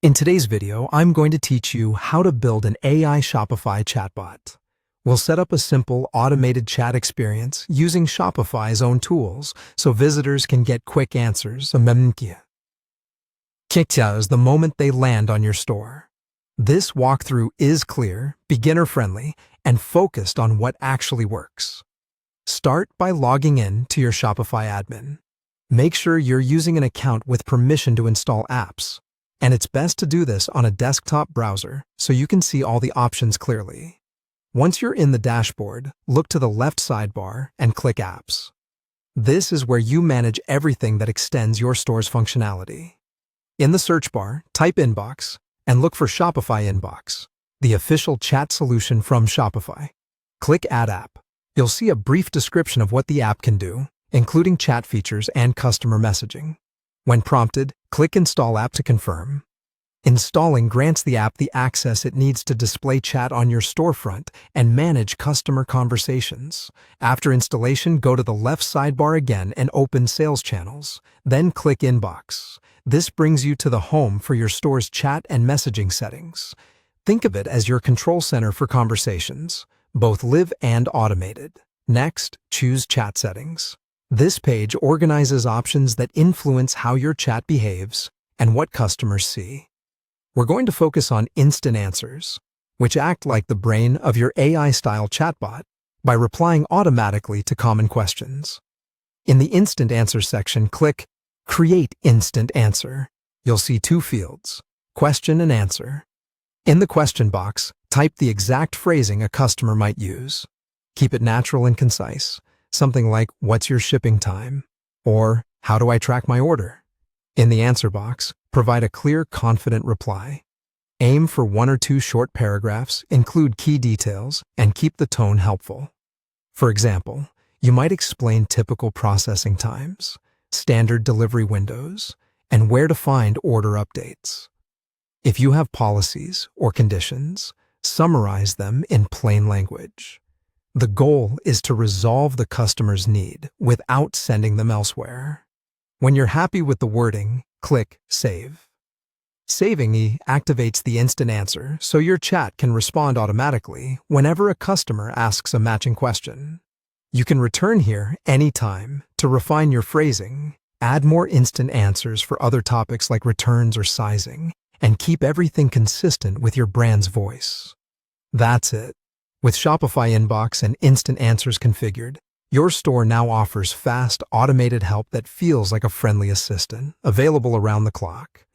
In today's video, I'm going to teach you how to build an AI Shopify chatbot. We'll set up a simple automated chat experience using Shopify's own tools so visitors can get quick answers immediately the moment they land on your store. This walkthrough is clear, beginner-friendly, and focused on what actually works. Start by logging in to your Shopify admin. Make sure you're using an account with permission to install apps. And it's best to do this on a desktop browser so you can see all the options clearly. Once you're in the dashboard, look to the left sidebar and click Apps. This is where you manage everything that extends your store's functionality. In the search bar, type Inbox and look for Shopify Inbox, the official chat solution from Shopify. Click Add App. You'll see a brief description of what the app can do, including chat features and customer messaging. When prompted, click Install App to confirm. Installing grants the app the access it needs to display chat on your storefront and manage customer conversations. After installation, go to the left sidebar again and open Sales Channels. Then click Inbox. This brings you to the home for your store's chat and messaging settings. Think of it as your control center for conversations, both live and automated. Next, choose Chat Settings. This page organizes options that influence how your chat behaves and what customers see. We're going to focus on instant answers, which act like the brain of your AI-style chatbot by replying automatically to common questions. In the Instant Answer section, click Create Instant Answer. You'll see two fields, Question and Answer. In the question box, type the exact phrasing a customer might use. Keep it natural and concise. Something like, "What's your shipping time?" or "How do I track my order?" In the answer box, provide a clear, confident reply. Aim for 1 or 2 short paragraphs, include key details, and keep the tone helpful. For example, you might explain typical processing times, standard delivery windows, and where to find order updates. If you have policies or conditions, summarize them in plain language. The goal is to resolve the customer's need without sending them elsewhere. When you're happy with the wording, click Save. Saving activates the instant answer so your chat can respond automatically whenever a customer asks a matching question. You can return here anytime to refine your phrasing, add more instant answers for other topics like returns or sizing, and keep everything consistent with your brand's voice. That's it. With Shopify Inbox and Instant Answers configured, your store now offers fast, automated help that feels like a friendly assistant, available around the clock.